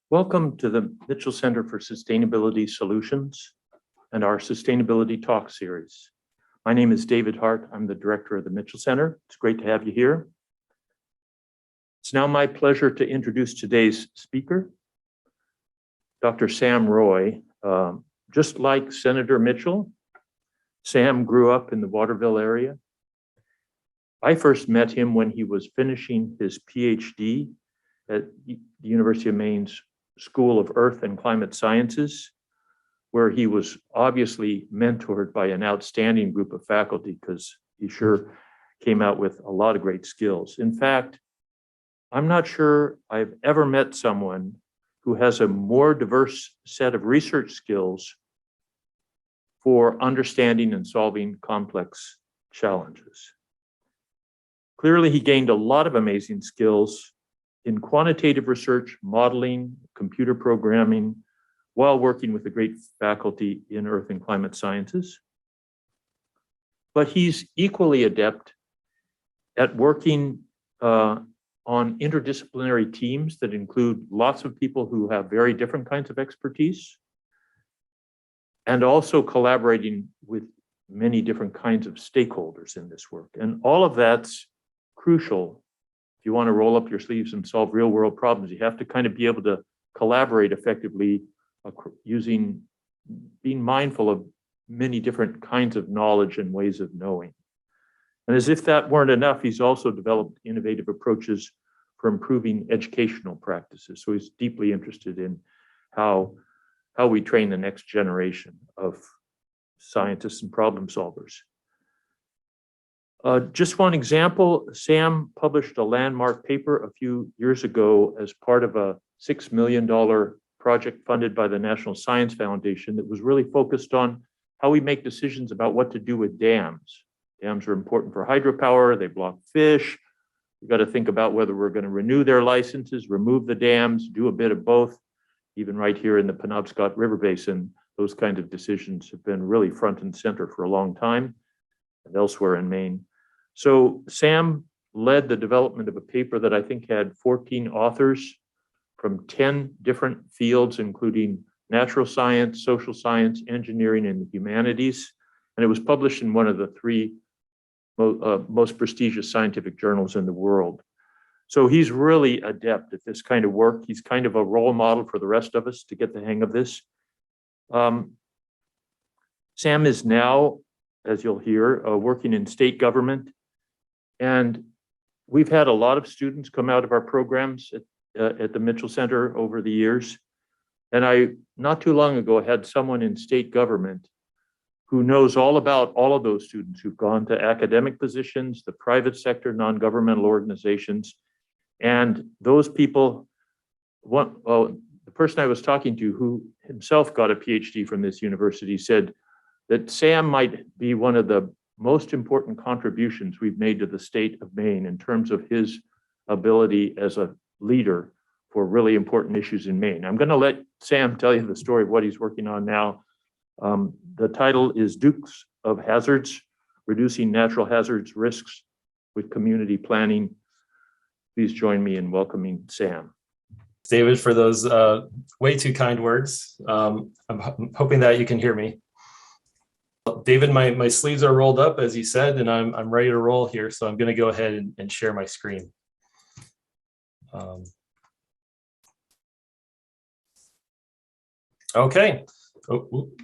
Welcome to the Mitchell Center for Sustainability Solutions and our Sustainability Talk series. My name is David Hart. I'm the director of the Mitchell Center. It's great to have you here. It's now my pleasure to introduce today's speaker, Dr. Sam Roy. Just like Senator Mitchell, Sam grew up in the Waterville area. I first met him when he was finishing his PhD at the University of Maine's School of Earth and Climate Sciences, where he was obviously mentored by an outstanding group of faculty because he sure came out with a lot of great skills. In fact, I'm not sure I've ever met someone who has a more diverse set of research skills for understanding and solving complex challenges. Clearly, he gained a lot of amazing skills in quantitative research, modeling, computer programming, while working with a great faculty in Earth and Climate Sciences. But he's equally adept at working on interdisciplinary teams that include lots of people who have very different kinds of expertise, and also collaborating with many different kinds of stakeholders in this work. And all of that's crucial. If you want to roll up your sleeves and solve real world problems, you have to kind of be able to collaborate effectively being mindful of many different kinds of knowledge and ways of knowing. And as if that weren't enough, he's also developed innovative approaches for improving educational practices. So he's deeply interested in how we train the next generation of scientists and problem solvers. Just one example, Sam published a landmark paper a few years ago as part of a $6 million project funded by the National Science Foundation that was really focused on how we make decisions about what to do with dams. Dams are important for hydropower, they block fish. We've got to think about whether we're going to renew their licenses, remove the dams, do a bit of both. Even right here in the Penobscot River Basin, those kinds of decisions have been really front and center for a long time, and elsewhere in Maine. So Sam led the development of a paper that I think had 14 authors from 10 different fields, including natural science, social science, engineering, and the humanities. And it was published in one of the three most prestigious scientific journals in the world. So he's really adept at this kind of work. He's kind of a role model for the rest of us to get the hang of this. Sam is now, as you'll hear, working in state government. And we've had a lot of students come out of our programs at the Mitchell Center over the years. And I, not too long ago, had someone in state government who knows all about all of those students who've gone to academic positions, the private sector, non-governmental organizations. And those people, the person I was talking to who himself got a PhD from this university said that Sam might be one of the most important contributions we've made to the state of Maine in terms of his ability as a leader for really important issues in Maine. I'm going to let Sam tell you the story of what he's working on now. The title is Dukes of Hazards, Reducing Natural Hazards Risks with Community Planning. Please join me in welcoming Sam. David, for those way too kind words. I'm hoping that you can hear me. David, my sleeves are rolled up, as you said, and I'm ready to roll here. So I'm going to go ahead and share my screen. Okay.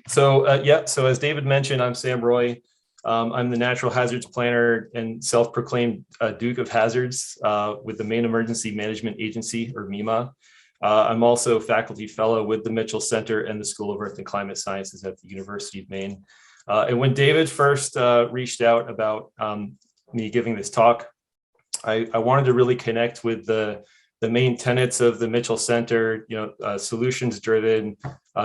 So as David mentioned, I'm Sam Roy. I'm the Natural Hazards Planner and self-proclaimed Duke of Hazards with the Maine Emergency Management Agency, or MEMA. I'm also faculty fellow with the Mitchell Center and the School of Earth and Climate Sciences at the University of Maine. And when David first reached out about me giving this talk, I wanted to really connect with the main tenets of the Mitchell Center, solutions-driven,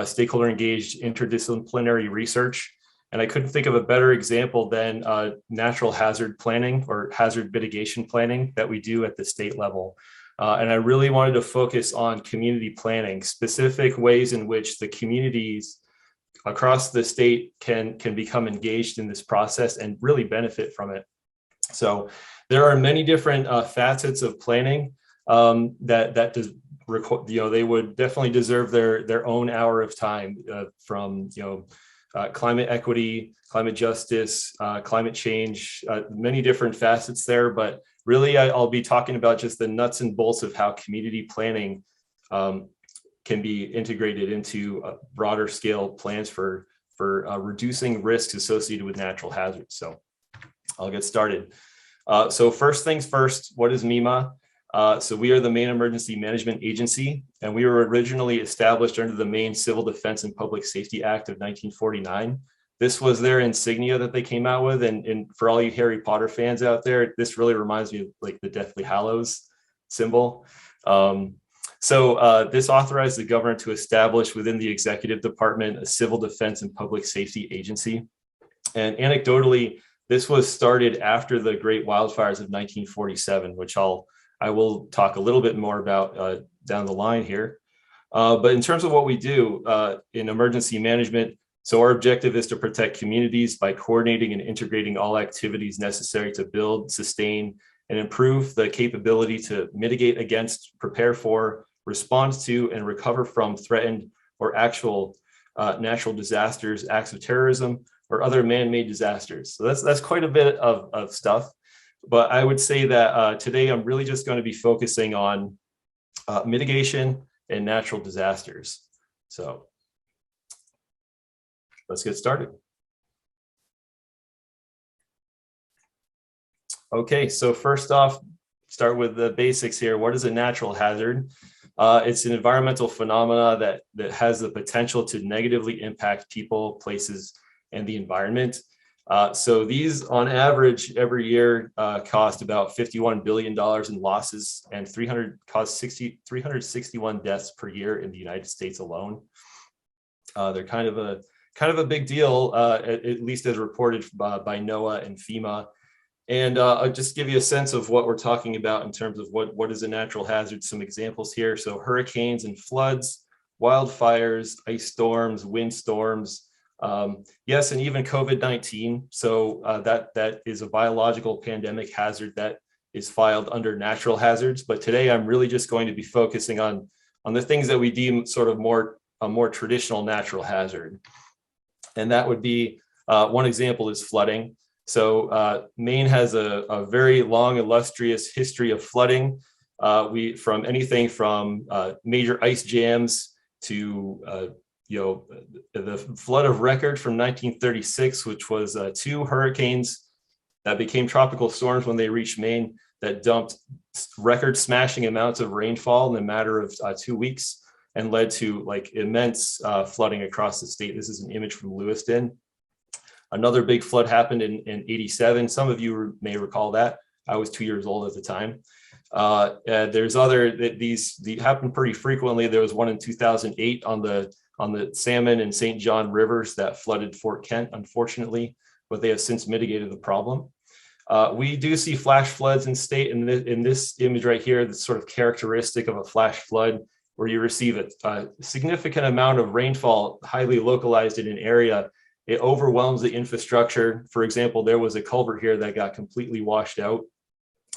stakeholder-engaged, interdisciplinary research. And I couldn't think of a better example than natural hazard planning or hazard mitigation planning that we do at the state level. And I really wanted to focus on community planning, specific ways in which the communities across the state can become engaged in this process and really benefit from it. So there are many different facets of planning that they would definitely deserve their own hour of time from climate equity, climate justice, climate change, many different facets there. But really, I'll be talking about just the nuts and bolts of how community planning can be integrated into broader scale plans for reducing risks associated with natural hazards. So I'll get started. So first things first, what is MEMA? So we are the Maine Emergency Management Agency, and we were originally established under the Maine Civil Defense and Public Safety Act of 1949. This was their insignia that they came out with. And for all you Harry Potter fans out there, this really reminds me of like the Deathly Hallows symbol. This authorized the governor to establish within the executive department a civil defense and public safety agency. And anecdotally, this was started after the great wildfires of 1947, which I will talk a little bit more about down the line here. But in terms of what we do in emergency management, so our objective is to protect communities by coordinating and integrating all activities necessary to build, sustain, and improve the capability to mitigate against, prepare for, respond to, and recover from threatened or actual natural disasters, acts of terrorism, or other man-made disasters. So that's quite a bit of stuff. But I would say that today I'm really just going to be focusing on mitigation and natural disasters. So let's get started. Okay, so first off, start with the basics here. What is a natural hazard? It's an environmental phenomena that has the potential to negatively impact people, places, and the environment. So these on average every year cost about $51 billion in losses and 361 deaths per year in the United States alone. They're kind of a big deal, at least as reported by NOAA and FEMA. And I'll just give you a sense of what we're talking about in terms of what is a natural hazard. Some examples here. So hurricanes and floods, wildfires, ice storms, windstorms, yes, and even COVID-19. So that is a biological pandemic hazard that is filed under natural hazards. But today I'm really just going to be focusing on the things that we deem sort of a more traditional natural hazard. And that would be one example is flooding. So Maine has a very long, illustrious history of flooding. From anything from major ice jams to the flood of record from 1936, which was 2 hurricanes that became tropical storms when they reached Maine that dumped record-smashing amounts of rainfall in a matter of 2 weeks and led to like immense flooding across the state. This is an image from Lewiston. Another big flood happened in 87. Some of you may recall that. I was 2 years old at the time. There's these happen pretty frequently. There was one in 2008 on the Salmon and St. John rivers that flooded Fort Kent, unfortunately, but they have since mitigated the problem. We do see flash floods in state. In this image right here, that's sort of characteristic of a flash flood, where you receive a significant amount of rainfall, highly localized in an area. It overwhelms the infrastructure. For example, there was a culvert here that got completely washed out.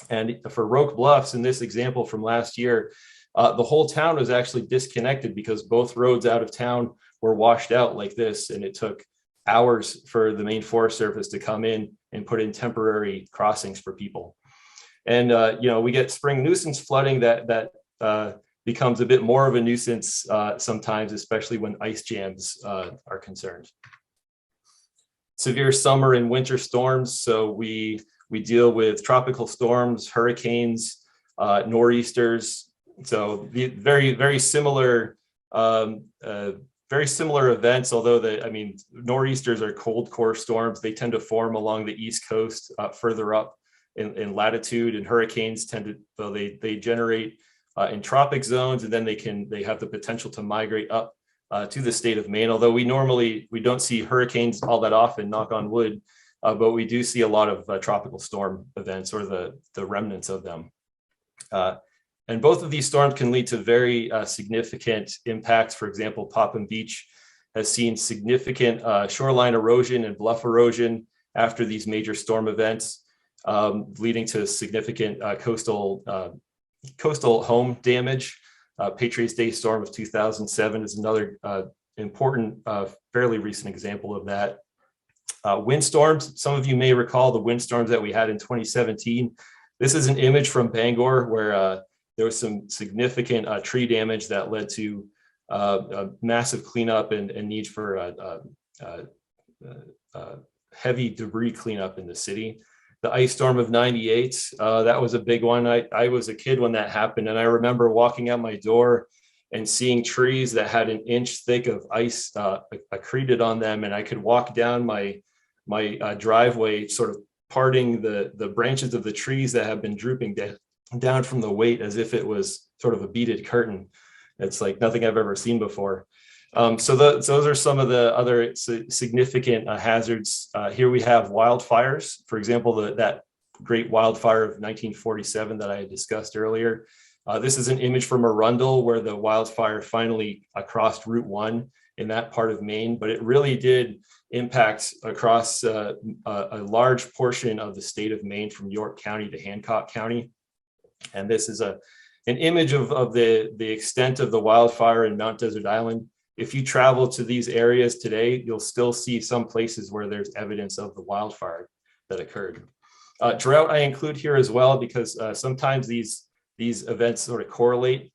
And for Roque Bluffs, in this example from last year, the whole town was actually disconnected because both roads out of town were washed out like this. And it took hours for the Maine Forest Service to come in and put in temporary crossings for people. And, we get spring nuisance flooding that becomes a bit more of a nuisance sometimes, especially when ice jams are concerned. Severe summer and winter storms. So we deal with tropical storms, hurricanes, nor'easters. So the very similar events, although nor'easters are cold core storms. They tend to form along the East Coast further up in latitude, and hurricanes they generate in tropic zones, and then they have the potential to migrate up to the state of Maine. Although we don't see hurricanes all that often, knock on wood, but we do see a lot of tropical storm events, or the remnants of them. And both of these storms can lead to very significant impacts. For example, Popham Beach has seen significant shoreline erosion and bluff erosion after these major storm events, leading to significant coastal home damage. Patriots Day storm of 2007 is another important, fairly recent example of that. Windstorms, some of you may recall the windstorms that we had in 2017. This is an image from Bangor where there was some significant tree damage that led to a massive cleanup and need for heavy debris cleanup in the city. The ice storm of 98, that was a big one. I was a kid when that happened, and I remember walking out my door and seeing trees that had an inch thick of ice accreted on them, and I could walk down my driveway, sort of parting the branches of the trees that have been drooping down from the weight as if it was sort of a beaded curtain. It's like nothing I've ever seen before. So those are some of the other significant hazards. Here we have wildfires. For example, that great wildfire of 1947 that I had discussed earlier. This is an image from Arundel where the wildfire finally crossed Route 1 in that part of Maine, but it really did impact across a large portion of the state of Maine from York County to Hancock County. And this is an image of the extent of the wildfire in Mount Desert Island. If you travel to these areas today, you'll still see some places where there's evidence of the wildfire that occurred. Drought I include here as well because sometimes these events sort of correlate.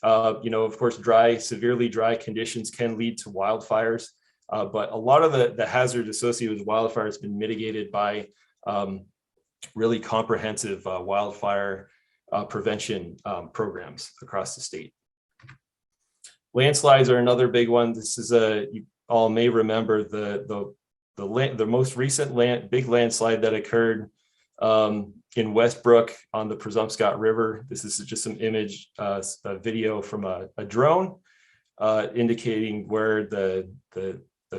Of course, severely dry conditions can lead to wildfires, but a lot of the hazard associated with wildfire has been mitigated by really comprehensive wildfire prevention programs across the state. Landslides are another big one. This is you all may remember the most recent big landslide that occurred in Westbrook on the Presumpscot River. This is just some a video from a drone indicating where the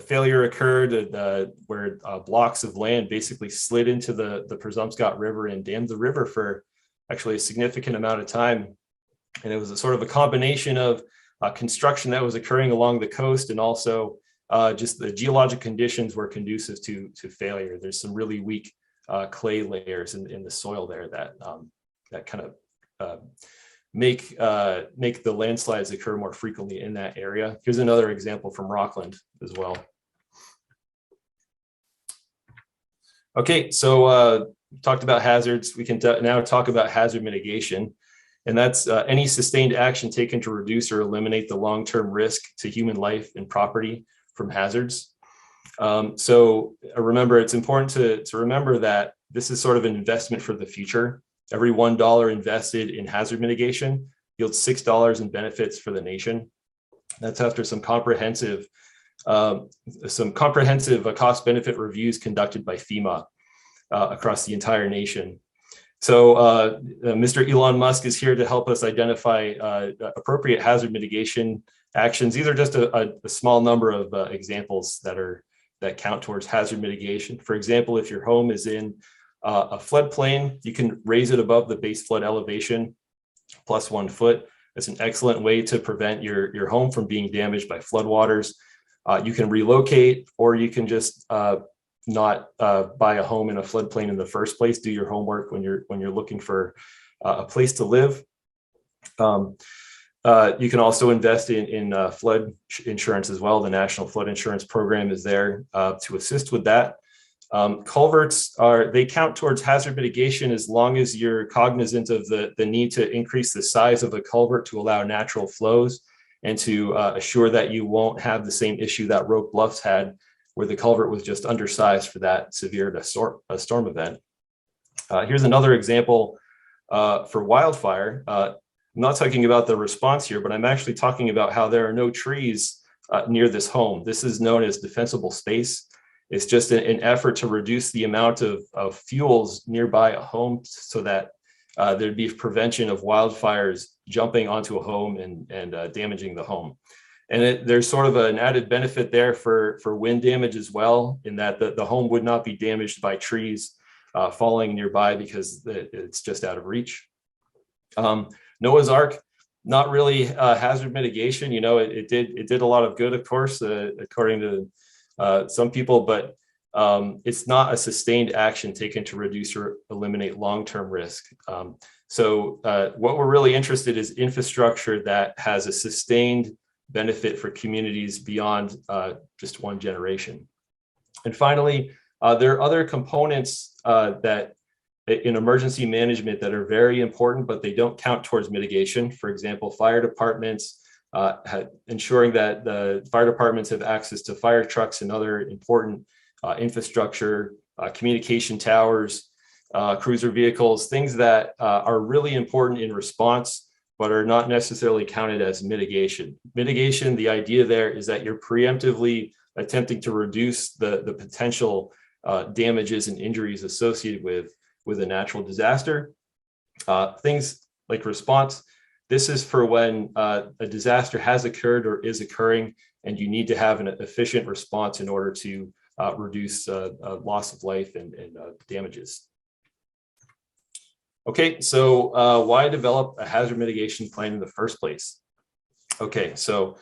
failure occurred, where blocks of land basically slid into the Presumpscot River and dammed the river for actually a significant amount of time. And it was a sort of a combination of construction that was occurring along the coast, and also just the geologic conditions were conducive to failure. There's some really weak clay layers in the soil there that kind of make the landslides occur more frequently in that area. Here's another example from Rockland as well. Okay, so talked about hazards. We can now talk about hazard mitigation. And that's any sustained action taken to reduce or eliminate the long-term risk to human life and property from hazards. So remember, it's important to remember that this is sort of an investment for the future. Every $1 invested in hazard mitigation yields $6 in benefits for the nation. That's after some comprehensive cost-benefit reviews conducted by FEMA across the entire nation. So Mr. Elon Musk is here to help us identify appropriate hazard mitigation actions. These are just a small number of examples that count towards hazard mitigation. For example, if your home is in a floodplain, you can raise it above the base flood elevation plus 1 foot. That's an excellent way to prevent your home from being damaged by floodwaters. You can relocate, or you can just not buy a home in a floodplain in the first place. Do your homework when you're looking for a place to live. You can also invest in flood insurance as well. The National Flood Insurance Program is there to assist with that. Culverts they count towards hazard mitigation as long as you're cognizant of the need to increase the size of a culvert to allow natural flows and to assure that you won't have the same issue that Roque Bluffs had, where the culvert was just undersized for that severe a storm event. Here's another example for wildfire. I'm not talking about the response here, but I'm actually talking about how there are no trees near this home. This is known as defensible space. It's just an effort to reduce the amount of fuels nearby a home so that there'd be prevention of wildfires jumping onto a home and damaging the home. And there's sort of an added benefit there for wind damage as well, in that the home would not be damaged by trees falling nearby because it's just out of reach. Noah's Ark, not really hazard mitigation. You know, it did a lot of good, of course, according to some people, but it's not a sustained action taken to reduce or eliminate long-term risk. So what we're really interested in is infrastructure that has a sustained benefit for communities beyond just one generation. And finally, there are other components that in emergency management that are very important, but they don't count towards mitigation. For example, fire departments, ensuring that the fire departments have access to fire trucks and other important infrastructure, communication towers, cruiser vehicles, things that are really important in response, but are not necessarily counted as mitigation. Mitigation, the idea there is that you're preemptively attempting to reduce the potential damages and injuries associated with a natural disaster. Things like response, this is for when a disaster has occurred or is occurring, and you need to have an efficient response in order to reduce loss of life and damages. Okay, so why develop a hazard mitigation plan in the first place? Okay, so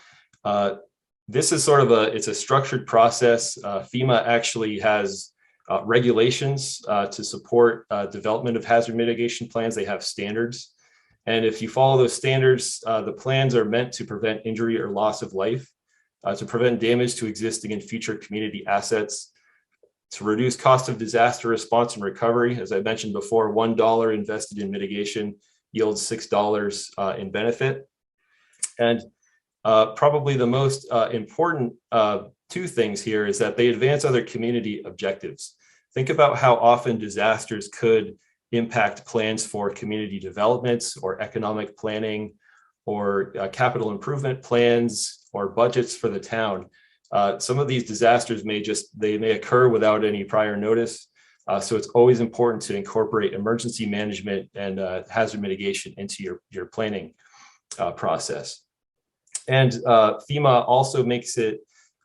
this is sort of it's a structured process. FEMA actually has regulations to support development of hazard mitigation plans. They have standards. And if you follow those standards, the plans are meant to prevent injury or loss of life, to prevent damage to existing and future community assets, to reduce cost of disaster response and recovery. As I mentioned before, $1 invested in mitigation yields $6 in benefit. And probably the most important two things here is that they advance other community objectives. Think about how often disasters could impact plans for community developments or economic planning or capital improvement plans or budgets for the town. Some of these disasters may occur without any prior notice. So it's always important to incorporate emergency management and hazard mitigation into your planning process. And FEMA also makes it,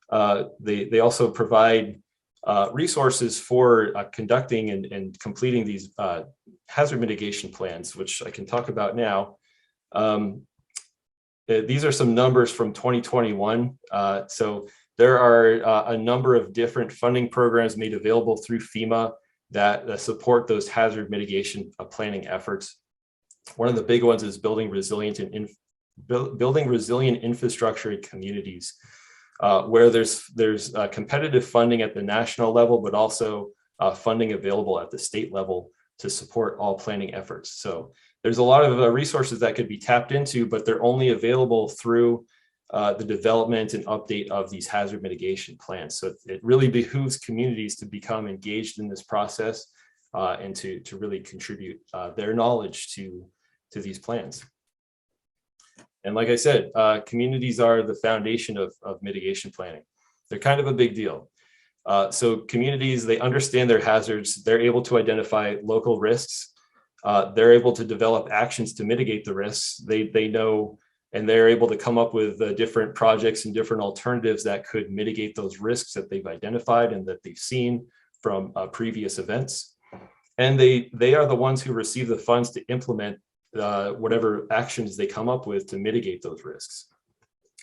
they also provide resources for conducting and completing these hazard mitigation plans, which I can talk about now. These are some numbers from 2021. So there are a number of different funding programs made available through FEMA that support those hazard mitigation planning efforts. One of the big ones is building resilient infrastructure in communities, where there's competitive funding at the national level, but also funding available at the state level to support all planning efforts. So there's a lot of resources that could be tapped into, but they're only available through the development and update of these hazard mitigation plans. So it really behooves communities to become engaged in this process and to really contribute their knowledge to these plans. And like I said, communities are the foundation of mitigation planning. They're kind of a big deal. So communities, they understand their hazards. They're able to identify local risks. They're able to develop actions to mitigate the risks. They know, and they're able to come up with different projects and different alternatives that could mitigate those risks that they've identified and that they've seen from previous events. And they are the ones who receive the funds to implement whatever actions they come up with to mitigate those risks.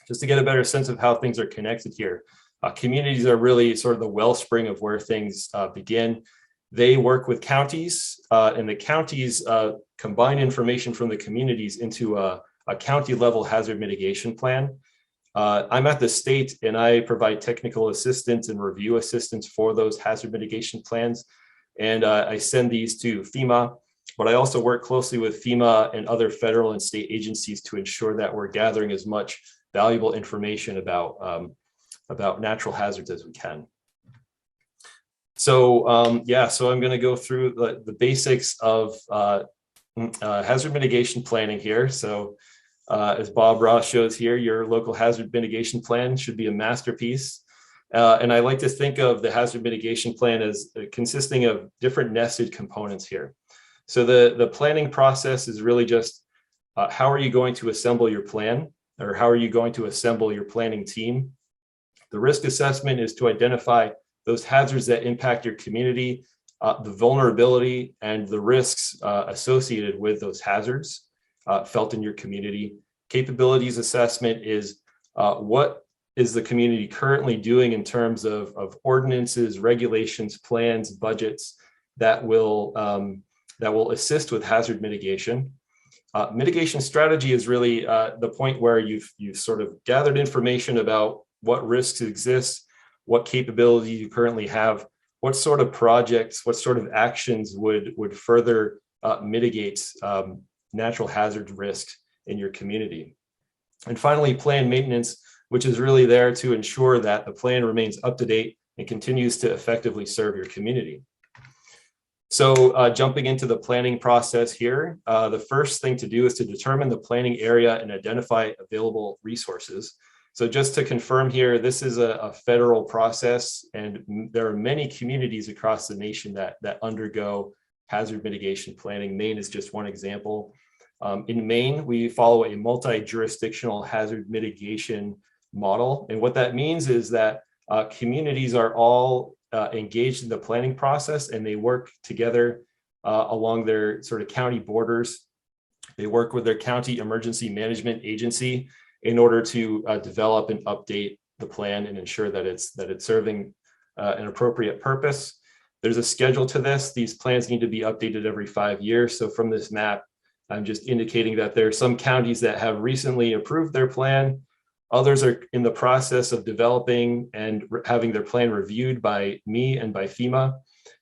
Just to get a better sense of how things are connected here, communities are really sort of the wellspring of where things begin. They work with counties, and the counties combine information from the communities into a county level hazard mitigation plan. I'm at the state and I provide technical assistance and review assistance for those hazard mitigation plans. And I send these to FEMA, but I also work closely with FEMA and other federal and state agencies to ensure that we're gathering as much valuable information about natural hazards as we can. So yeah, so I'm going to go through the basics of hazard mitigation planning here. So as Bob Ross shows here, your local hazard mitigation plan should be a masterpiece. And I like to think of the hazard mitigation plan as consisting of different nested components here. So the planning process is really just how are you going to assemble your plan, or how are you going to assemble your planning team? The risk assessment is to identify those hazards that impact your community, the vulnerability and the risks associated with those hazards felt in your community. Capabilities assessment is what is the community currently doing in terms of ordinances, regulations, plans, budgets that will that will assist with hazard mitigation. Mitigation strategy is really the point where you've sort of gathered information about what risks exist, what capabilities you currently have, what sort of projects, what sort of actions would further mitigate natural hazard risk in your community. And finally, plan maintenance, which is really there to ensure that the plan remains up to date and continues to effectively serve your community. So jumping into the planning process here, the first thing to do is to determine the planning area and identify available resources. So just to confirm here, this is a federal process, and there are many communities across the nation that undergo hazard mitigation planning. Maine is just one example. In Maine, we follow a multi-jurisdictional hazard mitigation model. And what that means is that communities are all engaged in the planning process, and they work together along their sort of county borders. They work with their county emergency management agency in order to develop and update the plan and ensure that it's serving an appropriate purpose. There's a schedule to this. These plans need to be updated every 5 years. So from this map, I'm just indicating that there are some counties that have recently approved their plan. Others are in the process of developing and having their plan reviewed by me and by FEMA.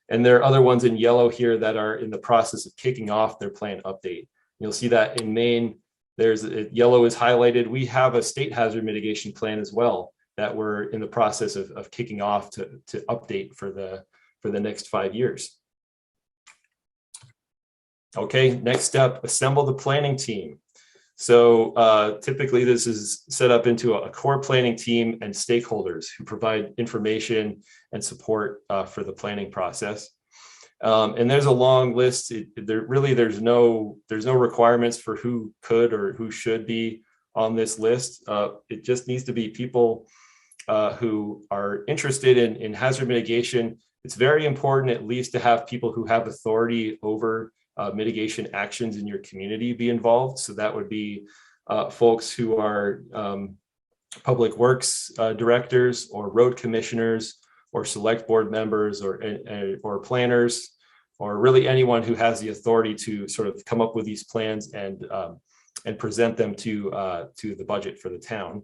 And there are other ones in yellow here that are in the process of kicking off their plan update. You'll see that in Maine, yellow is highlighted. We have a state hazard mitigation plan as well that we're in the process of kicking off to update for the next 5 years. Okay, next step, assemble the planning team. So typically this is set up into a core planning team and stakeholders who provide information and support for the planning process. And there's a long list. There's no requirements for who could or who should be on this list. It just needs to be people who are interested in hazard mitigation. It's very important at least to have people who have authority over mitigation actions in your community be involved. So that would be folks who are public works directors or road commissioners or select board members or planners, or really anyone who has the authority to sort of come up with these plans and present them to the budget for the town.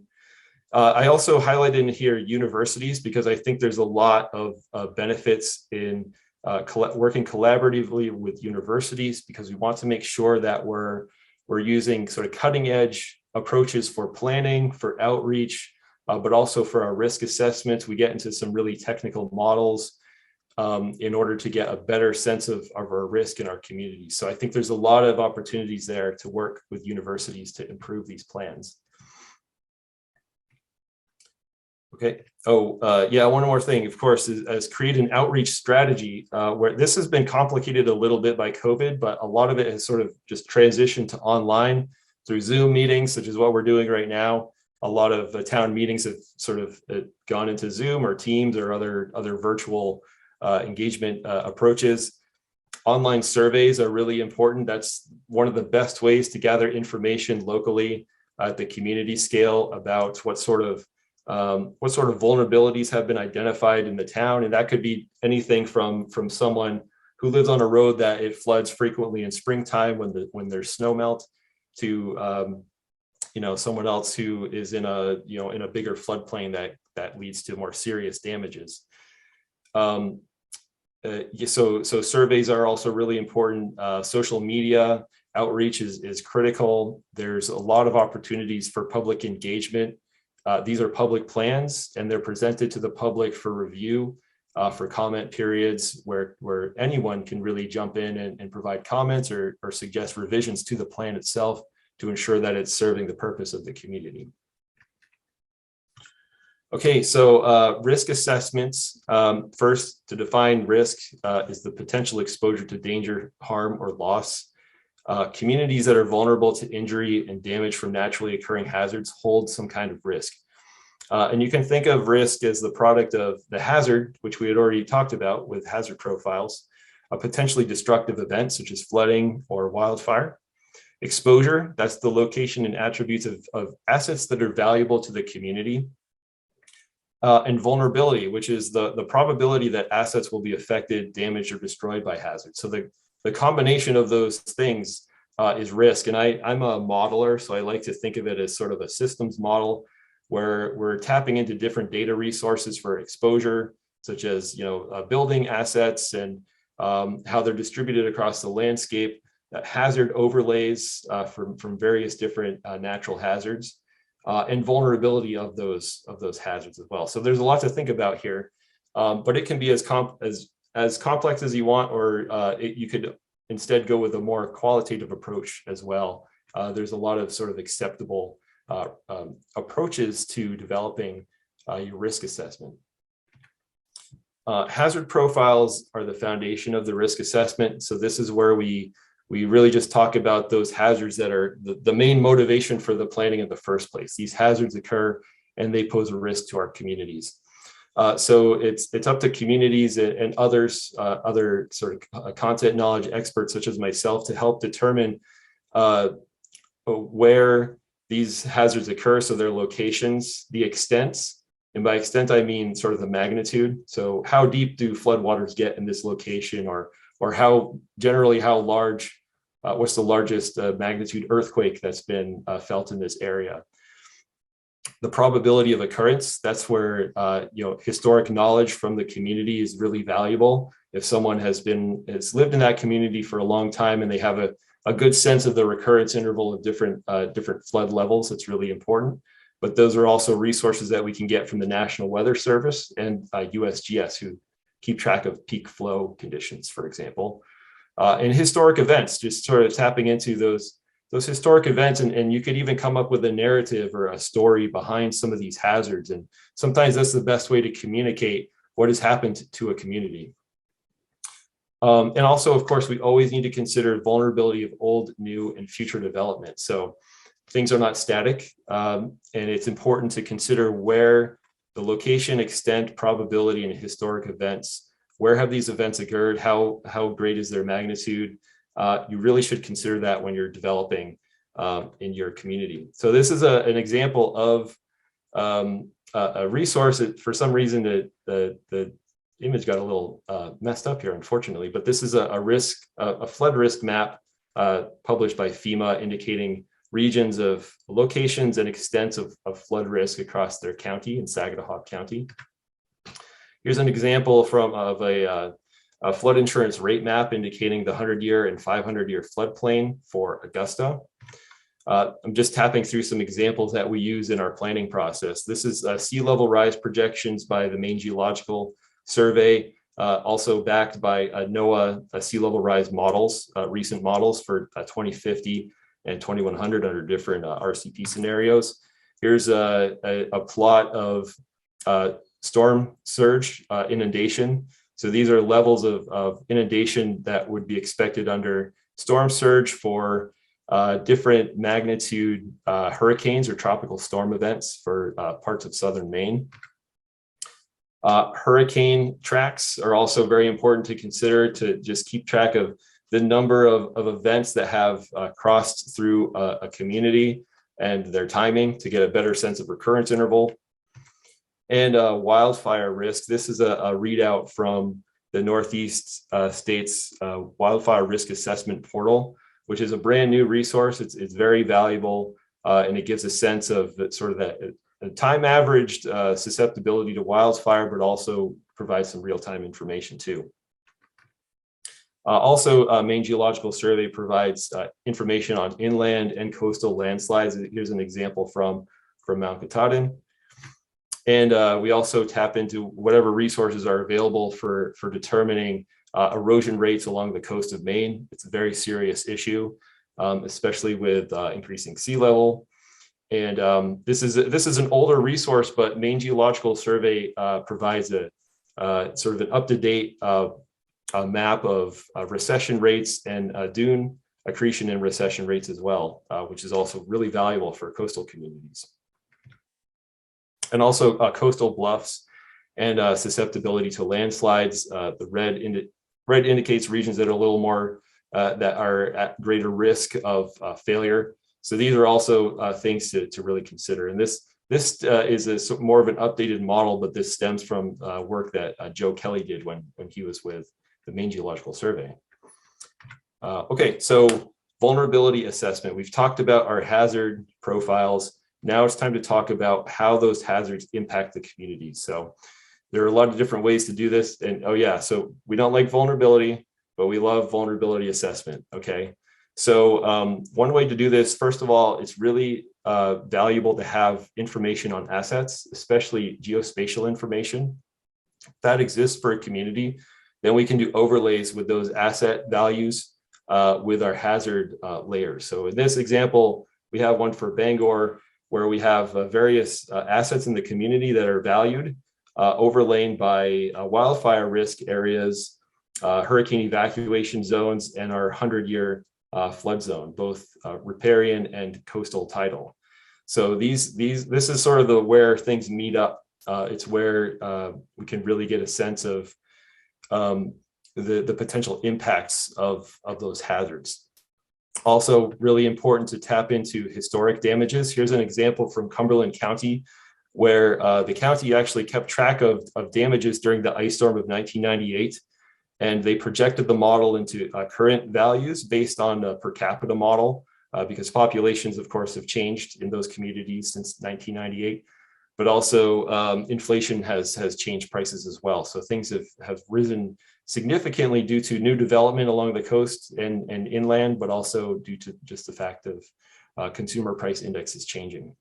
I also highlighted in here universities because I think there's a lot of benefits in working collaboratively with universities, because we want to make sure that we're using sort of cutting edge approaches for planning, for outreach, but also for our risk assessments. We get into some really technical models in order to get a better sense of our risk in our community. So I think there's a lot of opportunities there to work with universities to improve these plans. Okay. Yeah, one more thing, of course, is create an outreach strategy where this has been complicated a little bit by COVID, but a lot of it has sort of just transitioned to online through Zoom meetings, such as what we're doing right now. A lot of town meetings have sort of gone into Zoom or Teams or other virtual engagement approaches. Online surveys are really important. That's one of the best ways to gather information locally at the community scale about what sort of vulnerabilities have been identified in the town. And that could be anything from someone who lives on a road that it floods frequently in springtime when there's snow melt, to someone else who is in a bigger floodplain that leads to more serious damages. So surveys are also really important. Social media outreach is critical. There's a lot of opportunities for public engagement. These are public plans, and they're presented to the public for review, for comment periods where anyone can really jump in and provide comments or suggest revisions to the plan itself to ensure that it's serving the purpose of the community. Okay, so risk assessments. First, to define risk is the potential exposure to danger, harm, or loss. Communities that are vulnerable to injury and damage from naturally occurring hazards hold some kind of risk. And you can think of risk as the product of the hazard, which we had already talked about with hazard profiles, a potentially destructive event such as flooding or wildfire. Exposure, that's the location and attributes of assets that are valuable to the community. And vulnerability, which is the probability that assets will be affected, damaged, or destroyed by hazards. So the combination of those things is risk. And I'm a modeler, so I like to think of it as sort of a systems model where we're tapping into different data resources for exposure, such as building assets and how they're distributed across the landscape, hazard overlays from various different natural hazards, and vulnerability of those hazards as well. So there's a lot to think about here, but it can be as complex as you want, or you could instead go with a more qualitative approach as well. There's a lot of sort of acceptable approaches to developing your risk assessment. Hazard profiles are the foundation of the risk assessment. So this is where we really just talk about those hazards that are the main motivation for the planning in the first place. These hazards occur and they pose a risk to our communities. So it's up to communities and others, other sort of content knowledge experts such as myself, to help determine where these hazards occur, so their locations, the extents, and by extent I mean sort of the magnitude. So how deep do floodwaters get in this location, or how large, what's the largest magnitude earthquake that's been felt in this area? The probability of occurrence, that's where historic knowledge from the community is really valuable. If someone has lived in that community for a long time and they have a good sense of the recurrence interval of different flood levels, it's really important. But those are also resources that we can get from the National Weather Service and USGS, who keep track of peak flow conditions, for example. And historic events, just sort of tapping into those historic events, and you could even come up with a narrative or a story behind some of these hazards. And sometimes that's the best way to communicate what has happened to a community. And also, of course, we always need to consider vulnerability of old, new, and future development. So things are not static, and it's important to consider where the location, extent, probability, and historic events, where have these events occurred, how great is their magnitude. You really should consider that when you're developing in your community. So this is an example of a resource. For some reason, the image got a little messed up here, unfortunately, but this is a flood risk map published by FEMA, indicating regions of locations and extents of flood risk across their county in Saginaw County. Here's an example of a flood insurance rate map indicating the 100-year and 500-year floodplain for Augusta. I'm just tapping through some examples that we use in our planning process. This is sea level rise projections by the Maine Geological Survey, also backed by NOAA sea level rise models, recent models for 2050 and 2100 under different RCP scenarios. Here's a plot of storm surge inundation. So these are levels of inundation that would be expected under storm surge for different magnitude hurricanes or tropical storm events for parts of southern Maine. Hurricane tracks are also very important to consider, to just keep track of the number of events that have crossed through a community and their timing to get a better sense of recurrence interval. And wildfire risk. This is a readout from the Northeast States Wildfire Risk Assessment Portal, which is a brand new resource. It's very valuable, and it gives a sense of sort of that time averaged susceptibility to wildfire, but also provides some real-time information too. Also, Maine Geological Survey provides information on inland and coastal landslides. Here's an example from Mount Katahdin. And we also tap into whatever resources are available for determining erosion rates along the coast of Maine. It's a very serious issue, especially with increasing sea level. And this is an older resource, but Maine Geological Survey provides a sort of an up-to-date map of recession rates and dune accretion and recession rates as well, which is also really valuable for coastal communities. And also coastal bluffs and susceptibility to landslides. The red indicates regions that are a little more, that are at greater risk of failure. So these are also things to really consider. And this is more of an updated model, but this stems from work that Joe Kelly did when he was with the Maine Geological Survey. Okay, so vulnerability assessment. We've talked about our hazard profiles. Now it's time to talk about how those hazards impact the community. So there are a lot of different ways to do this. And oh yeah, so we don't like vulnerability, but we love vulnerability assessment, okay? So one way to do this, first of all, it's really valuable to have information on assets, especially geospatial information. If that exists for a community, then we can do overlays with those asset values with our hazard layers. So in this example, we have one for Bangor where we have various assets in the community that are valued, overlain by wildfire risk areas, hurricane evacuation zones, and our 100-year flood zone, both riparian and coastal tidal. So this is sort of where things meet up. It's where we can really get a sense of the potential impacts of those hazards. Also really important to tap into historic damages. Here's an example from Cumberland County, where the county actually kept track of damages during the ice storm of 1998. And they projected the model into current values based on a per capita model, because populations, of course, have changed in those communities since 1998. But also inflation has changed prices as well. So things have risen significantly due to new development along the coast and inland, but also due to just the fact of consumer price indexes changing.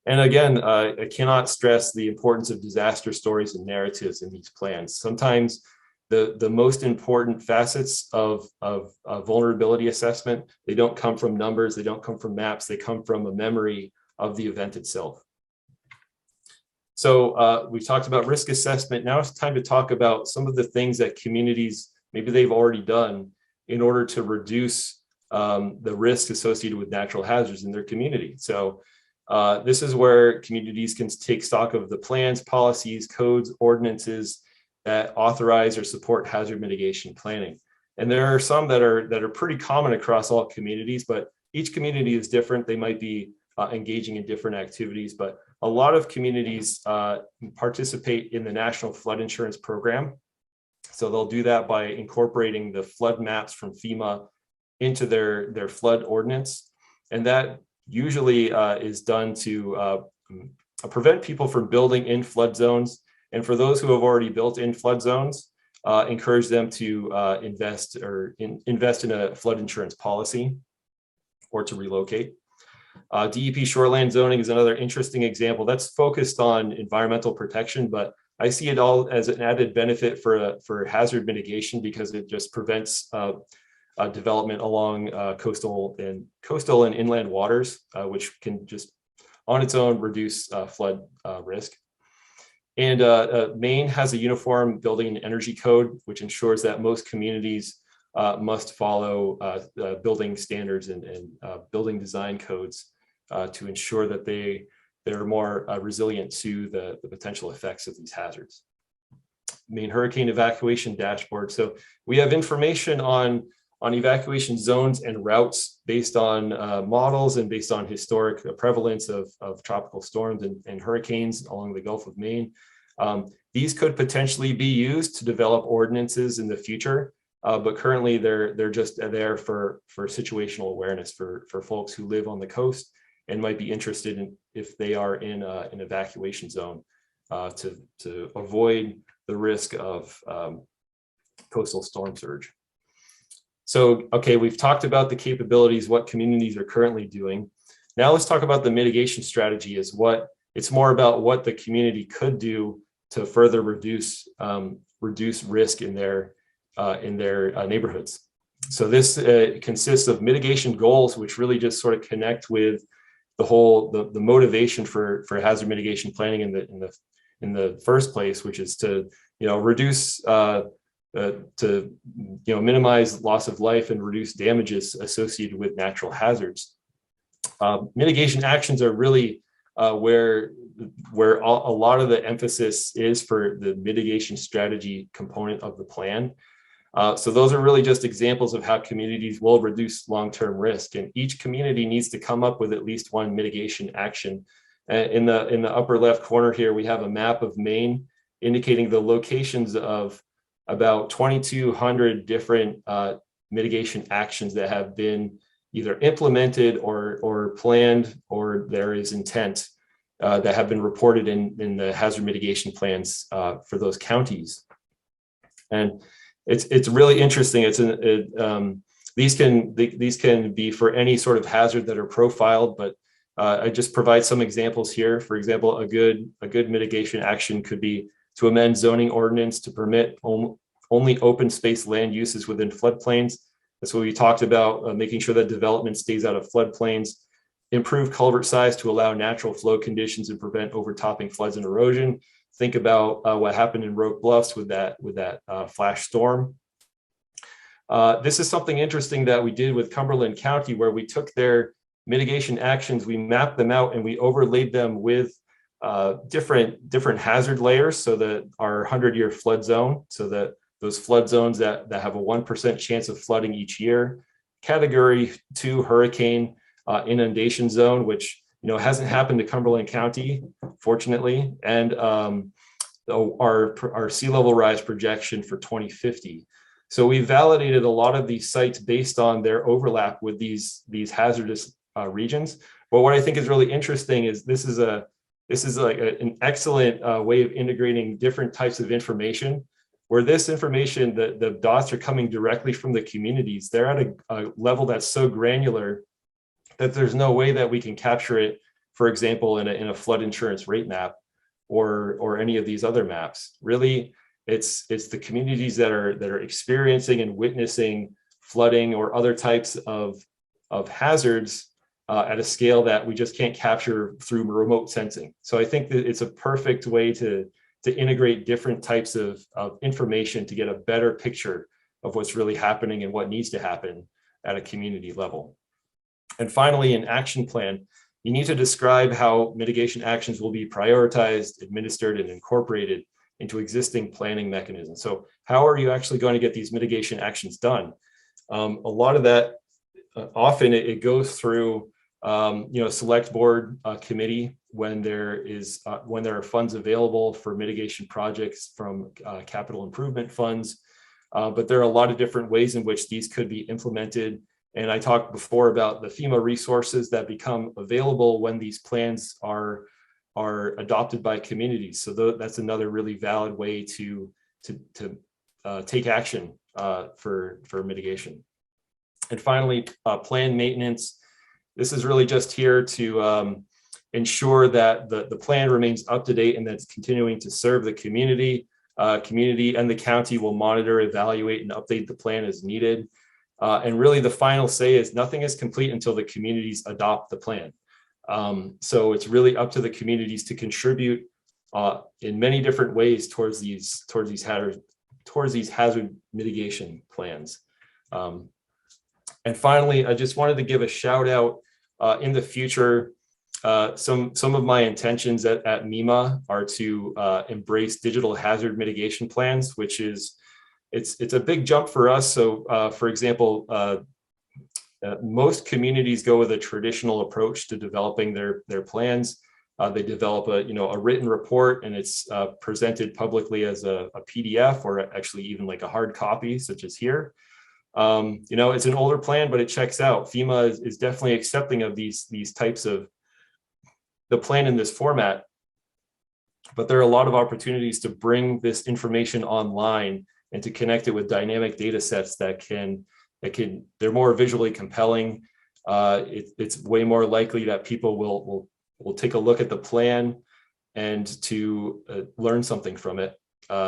And again, I cannot stress the importance of disaster stories and narratives in these plans. Sometimes the most important facets of vulnerability assessment, they don't come from numbers, they don't come from maps, they come from a memory of the event itself. So we've talked about risk assessment. Now it's time to talk about some of the things that communities, maybe they've already done in order to reduce the risk associated with natural hazards in their community. So this is where communities can take stock of the plans, policies, codes, ordinances that authorize or support hazard mitigation planning. And there are some that are pretty common across all communities, but each community is different. They might be engaging in different activities, but a lot of communities participate in the National Flood Insurance Program. So they'll do that by incorporating the flood maps from FEMA into their flood ordinance. And that usually is done to prevent people from building in flood zones. And for those who have already built in flood zones, encourage them to invest in a flood insurance policy or to relocate. DEP shoreland zoning is another interesting example that's focused on environmental protection, but I see it all as an added benefit for hazard mitigation because it just prevents development along coastal and inland waters, which can just on its own reduce flood risk. And Maine has a uniform building and energy code, which ensures that most communities must follow building standards and building design codes to ensure that they're more resilient to the potential effects of these hazards. Maine hurricane evacuation dashboard. So we have information on evacuation zones and routes based on models and based on historic prevalence of tropical storms and hurricanes along the Gulf of Maine. These could potentially be used to develop ordinances in the future, but currently they're just there for situational awareness for folks who live on the coast and might be interested in if they are in an evacuation zone to avoid the risk of coastal storm surge. So, okay, we've talked about the capabilities, what communities are currently doing. Now let's talk about the mitigation strategy. It's more about what the community could do to further reduce risk in their neighborhoods. So this consists of mitigation goals, which really just sort of connect with the motivation for hazard mitigation planning in the first place, which is to reduce minimize loss of life and reduce damages associated with natural hazards. Mitigation actions are really where a lot of the emphasis is for the mitigation strategy component of the plan. So those are really just examples of how communities will reduce long-term risk, and each community needs to come up with at least one mitigation action. In the upper left corner here, we have a map of Maine indicating the locations of about 2,200 different mitigation actions that have been either implemented or planned, or there is intent that have been reported in the hazard mitigation plans for those counties. And it's really interesting. These can be for any sort of hazard that are profiled, but I just provide some examples here. For example, a good mitigation action could be to amend zoning ordinance to permit only open space land uses within floodplains. That's what we talked about, making sure that development stays out of floodplains. Improve culvert size to allow natural flow conditions and prevent overtopping floods and erosion. Think about what happened in Roque Bluffs with that flash storm. This is something interesting that we did with Cumberland County, where we took their mitigation actions, we mapped them out, and we overlaid them with different hazard layers, so that our 100-year flood zone, so that those flood zones that have a 1% chance of flooding each year, Category 2 hurricane inundation zone, which hasn't happened to Cumberland County, fortunately, and our sea level rise projection for 2050. So we validated a lot of these sites based on their overlap with these hazardous regions. But what I think is really interesting is this is like an excellent way of integrating different types of information, where this information, the dots are coming directly from the communities. They're at a level that's so granular that there's no way that we can capture it, for example, in a flood insurance rate map or any of these other maps. Really, it's the communities that are experiencing and witnessing flooding or other types of hazards at a scale that we just can't capture through remote sensing. So I think that it's a perfect way to integrate different types of information to get a better picture of what's really happening and what needs to happen at a community level. And finally, an action plan. You need to describe how mitigation actions will be prioritized, administered, and incorporated into existing planning mechanisms. So how are you actually going to get these mitigation actions done? A lot of that, often it goes through select board committee when there are funds available for mitigation projects from capital improvement funds. But there are a lot of different ways in which these could be implemented. And I talked before about the FEMA resources that become available when these plans are adopted by communities. So that's another really valid way to take action for mitigation. And finally, plan maintenance. This is really just here to ensure that the plan remains up to date and that's continuing to serve the community. Community and the county will monitor, evaluate, and update the plan as needed. And really the final say is nothing is complete until the communities adopt the plan. So it's really up to the communities to contribute in many different ways towards these hazard mitigation plans. And finally, I just wanted to give a shout out in the future. Some of my intentions at MEMA are to embrace digital hazard mitigation plans, which is it's a big jump for us. So for example, most communities go with a traditional approach to developing their plans. They develop a written report, and it's presented publicly as a PDF, or actually even like a hard copy, such as here. It's an older plan, but it checks out. FEMA is definitely accepting of these types of the plan in this format, but there are a lot of opportunities to bring this information online and to connect it with dynamic data sets they're more visually compelling. It's way more likely that people will take a look at the plan and to learn something from it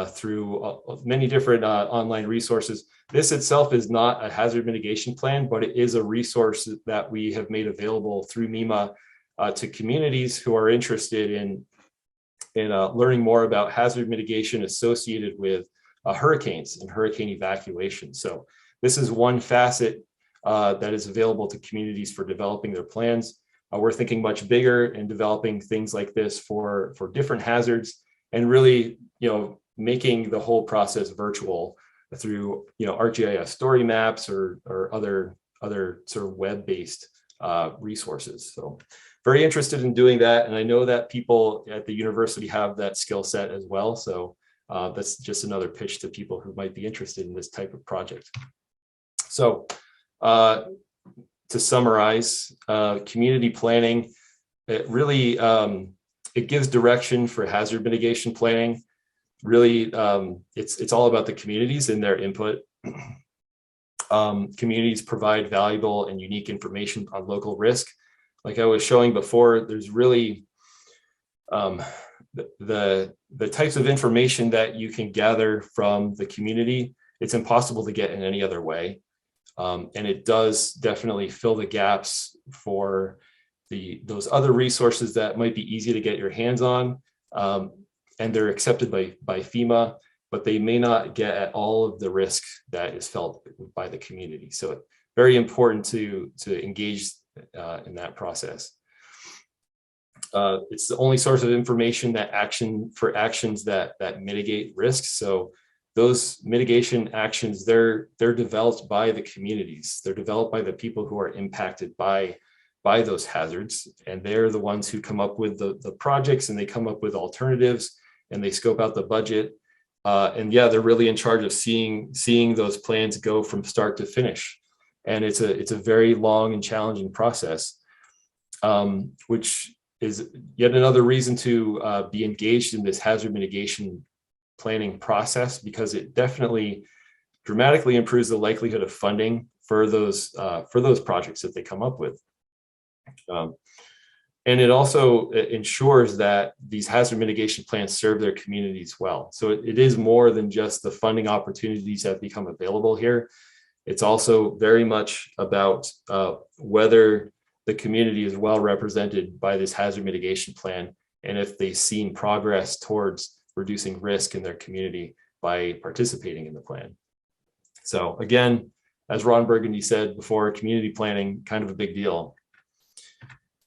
through many different online resources. This itself is not a hazard mitigation plan, but it is a resource that we have made available through MEMA to communities who are interested in learning more about hazard mitigation associated with hurricanes and hurricane evacuation. So this is one facet that is available to communities for developing their plans. We're thinking much bigger and developing things like this for different hazards, and really, making the whole process virtual through, ArcGIS story maps or other sort of web-based resources. So very interested in doing that. And I know that people at the university have that skill set as well. So that's just another pitch to people who might be interested in this type of project. So to summarize, community planning, it really, it gives direction for hazard mitigation planning. Really, it's all about the communities and their input. Communities provide valuable and unique information on local risk. Like I was showing before, there's really the types of information that you can gather from the community. It's impossible to get in any other way. And it does definitely fill the gaps for those other resources that might be easy to get your hands on. And they're accepted by FEMA, but they may not get at all of the risk that is felt by the community. So very important to engage in that process. It's the only source of information that actions that mitigate risks. So those mitigation actions, they're developed by the communities. They're developed by the people who are impacted by those hazards. And they're the ones who come up with the projects, and they come up with alternatives, and they scope out the budget. And yeah, they're really in charge of seeing those plans go from start to finish. And it's a very long and challenging process, which is yet another reason to be engaged in this hazard mitigation planning process, because it definitely dramatically improves the likelihood of funding for those projects that they come up with. And it also ensures that these hazard mitigation plans serve their communities well. So it is more than just the funding opportunities that become available here. It's also very much about whether the community is well represented by this hazard mitigation plan, and if they've seen progress towards reducing risk in their community by participating in the plan. So again, as Ron Burgundy said before, community planning, kind of a big deal.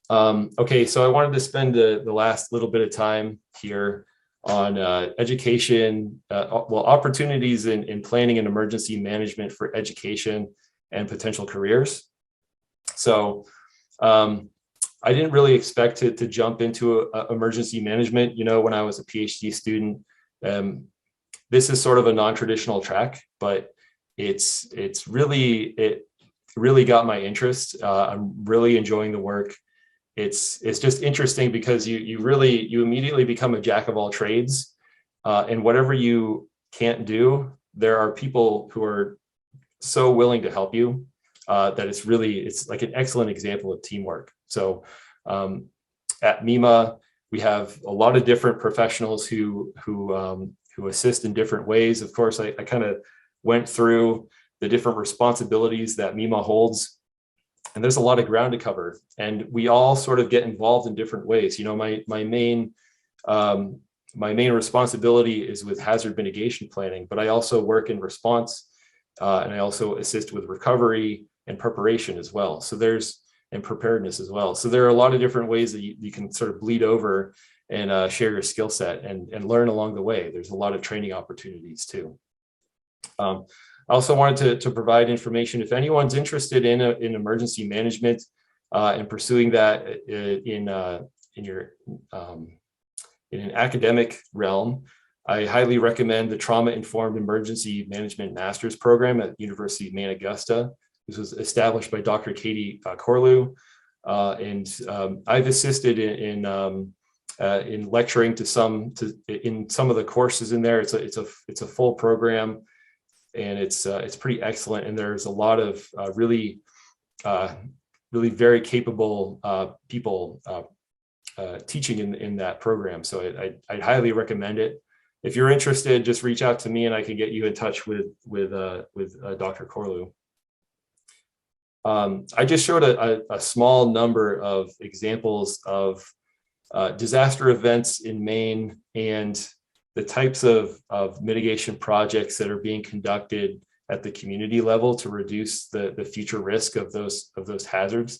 Okay, so I wanted to spend the last little bit of time here on education, well, opportunities in planning and emergency management for education and potential careers. So I didn't really expect to jump into emergency management. You know, when I was a PhD student, this is sort of a non-traditional track, but it really got my interest. I'm really enjoying the work. It's just interesting because you immediately become a jack of all trades, and whatever you can't do, there are people who are so willing to help you that it's like an excellent example of teamwork. So at MEMA, we have a lot of different professionals who assist in different ways. Of course, I kind of went through the different responsibilities that MEMA holds. And there's a lot of ground to cover, and we all sort of get involved in different ways. You know, my main responsibility is with hazard mitigation planning, but I also work in response, and I also assist with recovery and preparation as well. So and preparedness as well. So there are a lot of different ways that you can sort of bleed over and share your skill set and learn along the way. There's a lot of training opportunities too. I also wanted to provide information if anyone's interested in emergency management and pursuing that in an academic realm. I highly recommend the Trauma-Informed Emergency Management Master's Program at University of Maine, Augusta. This was established by Dr. Katie Corlew, and I've assisted in lecturing in some of the courses in there. It's a full program. And it's pretty excellent. And there's a lot of really very capable people teaching in that program. So I'd highly recommend it. If you're interested, just reach out to me and I can get you in touch with Dr. Corlew. I just showed a small number of examples of disaster events in Maine and the types of mitigation projects that are being conducted at the community level to reduce the future risk of those hazards.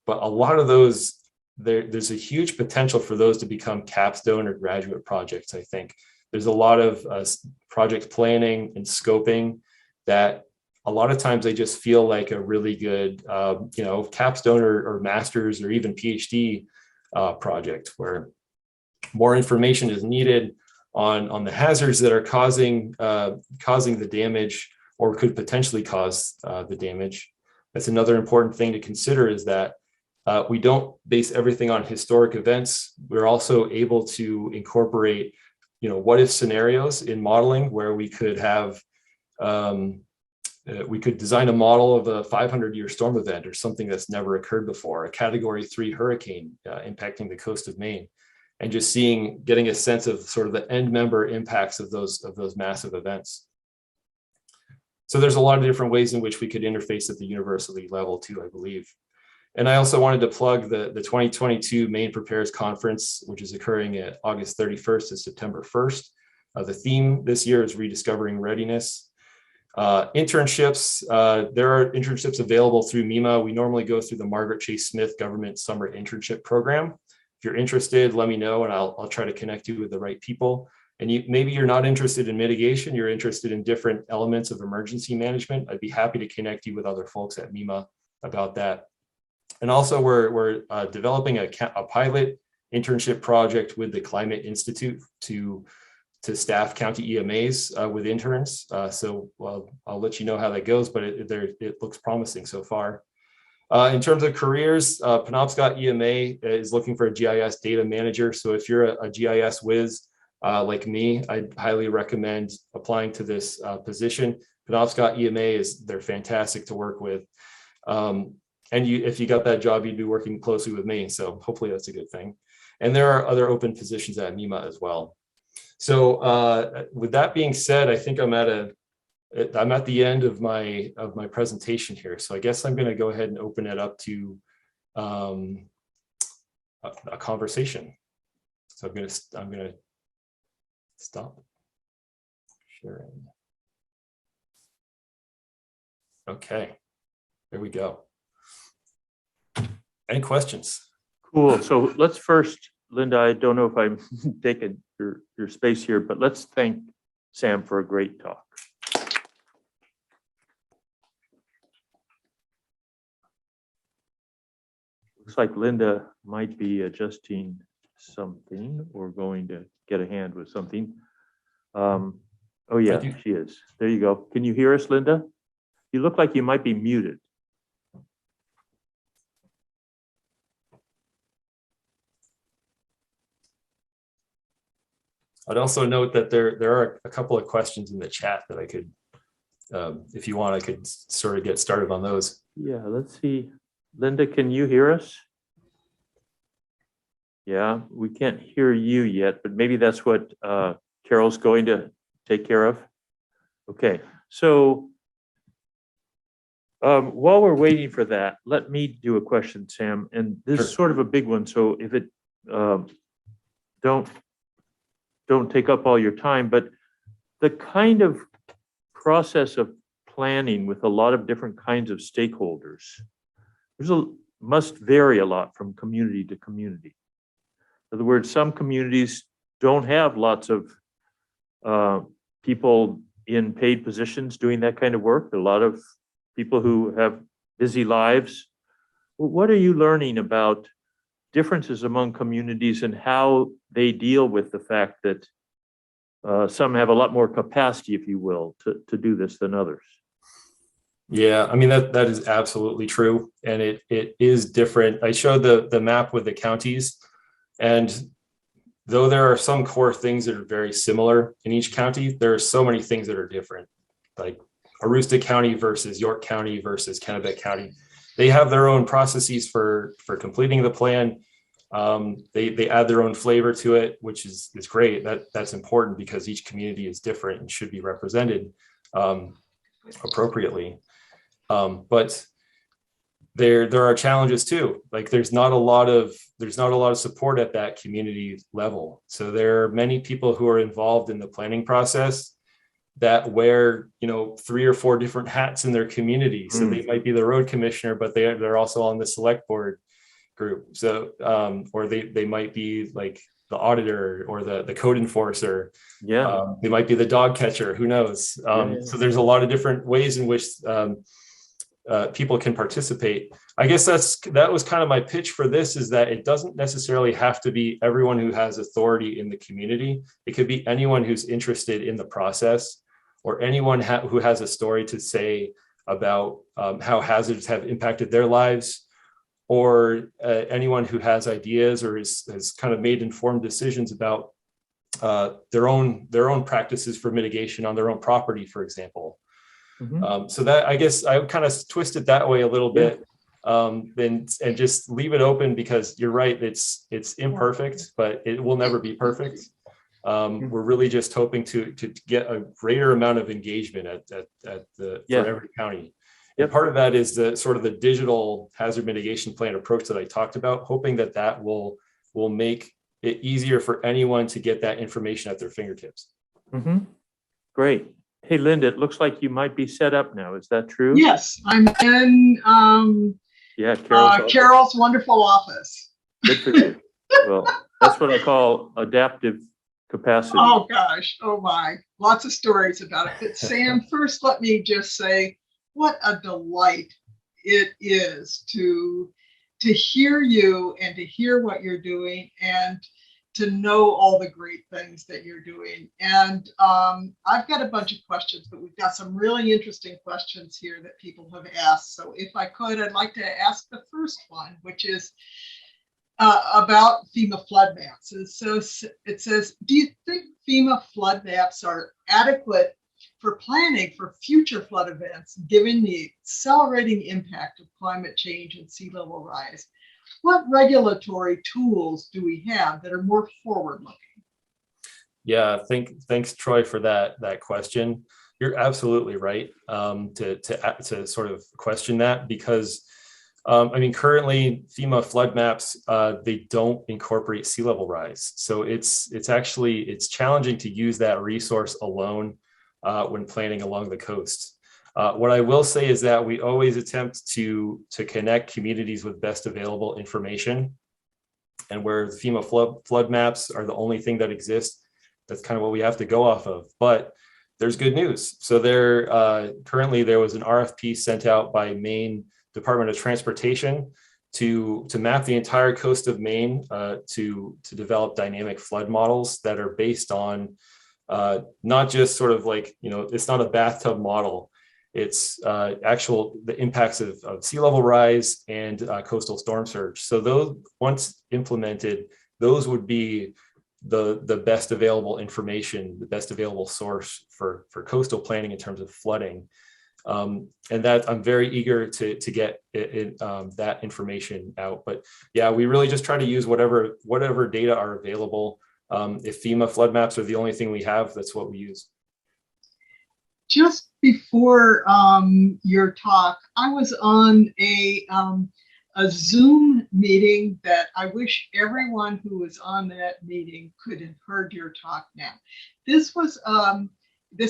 But a lot of those, there's a huge potential for those to become capstone or graduate projects, I think. There's a lot of project planning and scoping that a lot of times they just feel like a really good, capstone or master's or even PhD project where more information is needed on the hazards that are causing the damage, or could potentially cause the damage. That's another important thing to consider, is that we don't base everything on historic events. We're also able to incorporate, what if scenarios in modeling, where we could have, we could design a model of a 500-year storm event or something that's never occurred before, a Category 3 hurricane impacting the coast of Maine, and just getting a sense of sort of the end member impacts of those massive events. So there's a lot of different ways in which we could interface at the university level too, I believe. And I also wanted to plug the 2022 Maine Prepares Conference, which is occurring at August 31st to September 1st. The theme this year is Rediscovering Readiness. Internships, there are internships available through MEMA. We normally go through the Margaret Chase Smith Government Summer Internship Program. If you're interested, let me know and I'll try to connect you with the right people. And maybe you're not interested in mitigation, you're interested in different elements of emergency management. I'd be happy to connect you with other folks at MEMA about that. And also we're developing a pilot internship project with the Climate Institute to staff county EMAs with interns. So I'll let you know how that goes, but it looks promising so far. In terms of careers, Penobscot EMA is looking for a GIS data manager. So if you're a GIS whiz like me, I'd highly recommend applying to this position. Penobscot EMA they're fantastic to work with. And if you got that job, you'd be working closely with me. So hopefully that's a good thing. And there are other open positions at MEMA as well. So with that being said, I think I'm at the end of my presentation here. So I guess I'm going to go ahead and open it up to a conversation. So I'm going to stop sharing. Okay, there we go. Any questions? Cool. So let's first, Linda, I don't know if I'm taking your space here, but let's thank Sam for a great talk. Looks like Linda might be adjusting something or going to get a hand with something. Oh yeah, she is. There you go. Can you hear us, Linda? You look like you might be muted. I'd also note that there are a couple of questions in the chat that I could, if you want, I could sort of get started on those. Yeah, let's see. Linda, can you hear us? Yeah, we can't hear you yet, but maybe that's what Carol's going to take care of. Okay, so while we're waiting for that, let me do a question, Sam, and this is sort of a big one. So if it don't take up all your time, but the kind of process of planning with a lot of different kinds of stakeholders, must vary a lot from community to community. In other words, some communities don't have lots of people in paid positions doing that kind of work. A lot of people who have busy lives. What are you learning about differences among communities and how they deal with the fact that some have a lot more capacity, if you will, to do this than others? Yeah, I mean, that is absolutely true. And it is different. I showed the map with the counties, and though there are some core things that are very similar in each county, there are so many things that are different, like Aroostook County versus York County versus Kennebec County. They have their own processes for completing the plan. They add their own flavor to it, which is great. That's important because each community is different and should be represented appropriately. But there are challenges too. Like there's not a lot of support at that community level. So there are many people who are involved in the planning process that wear, 3 or 4 different hats in their community. So they might be the road commissioner, but they're also on the select board group. So or they might be like the auditor or the code enforcer. Yeah. They might be the dog catcher, who knows? So there's a lot of different ways in which people can participate. I guess that was kind of my pitch for this, is that it doesn't necessarily have to be everyone who has authority in the community. It could be anyone who's interested in the process or anyone who has a story to say about how hazards have impacted their lives, or anyone who has ideas or has kind of made informed decisions about their own practices for mitigation on their own property, for example. So that, I guess I would kind of twist it that way a little bit, and just leave it open, because you're right, it's imperfect, but it will never be perfect. We're really just hoping to get a greater amount of engagement for every county. And part of that is the sort of the digital hazard mitigation plan approach that I talked about, hoping that will make it easier for anyone to get that information at their fingertips. Great. Hey, Linda, it looks like you might be set up now. Is that true? Yes, I'm in Carol's wonderful office. Good for you. Well, that's what I call adaptive capacity. Oh gosh, oh my, lots of stories about it. But Sam, first let me just say what a delight it is to hear you and to hear what you're doing and to know all the great things that you're doing. And I've got a bunch of questions, but we've got some really interesting questions here that people have asked. So if I could, I'd like to ask the first one, which is about FEMA flood maps. And so it says, do you think FEMA flood maps are adequate for planning for future flood events, given the accelerating impact of climate change and sea level rise? What regulatory tools do we have that are more forward-looking? Yeah, thanks, Troy, for that question. You're absolutely right to sort of question that, because I mean, currently FEMA flood maps, they don't incorporate sea level rise. So it's challenging to use that resource alone when planning along the coast. What I will say is that we always attempt to connect communities with best available information, and where the FEMA flood maps are the only thing that exists, that's kind of what we have to go off of. But there's good news. So currently there was an RFP sent out by Maine Department of Transportation to map the entire coast of Maine to develop dynamic flood models that are based on not just sort of like, it's not a bathtub model. It's the impacts of sea level rise and coastal storm surge. So those, once implemented, those would be the best available information, the best available source for coastal planning in terms of flooding. And that I'm very eager to get that information out. But yeah, we really just try to use whatever data are available. If FEMA flood maps are the only thing we have, that's what we use. Just before your talk, I was on a Zoom meeting that I wish everyone who was on that meeting could have heard your talk now. This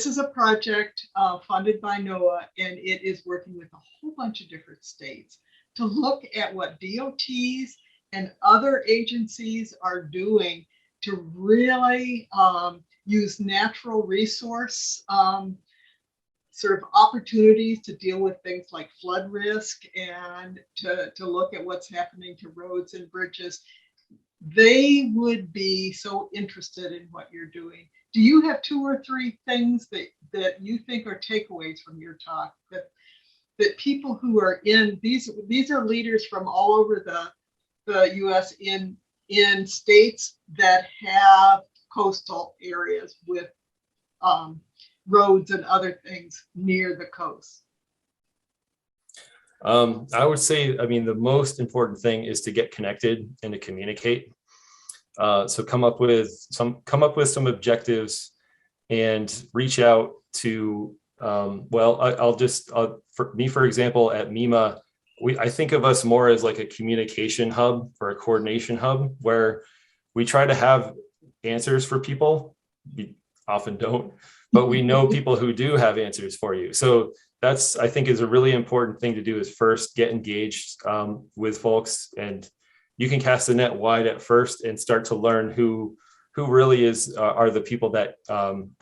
is a project funded by NOAA, and it is working with a whole bunch of different states to look at what DOTs and other agencies are doing to really use natural resource sort of opportunities to deal with things like flood risk, and to look at what's happening to roads and bridges. They would be so interested in what you're doing. Do you have 2 or 3 things that you think are takeaways from your talk, that people who are in these are leaders from all over the US in states that have coastal areas with roads and other things near the coast? I would say, I mean, the most important thing is to get connected and to communicate. So come up with some objectives and reach out to, for example, at MEMA, I think of us more as like a communication hub or a coordination hub, where we try to have answers for people. We often don't, but we know people who do have answers for you. So that's, I think, is a really important thing to do, is first get engaged with folks, and you can cast the net wide at first and start to learn who really are the people that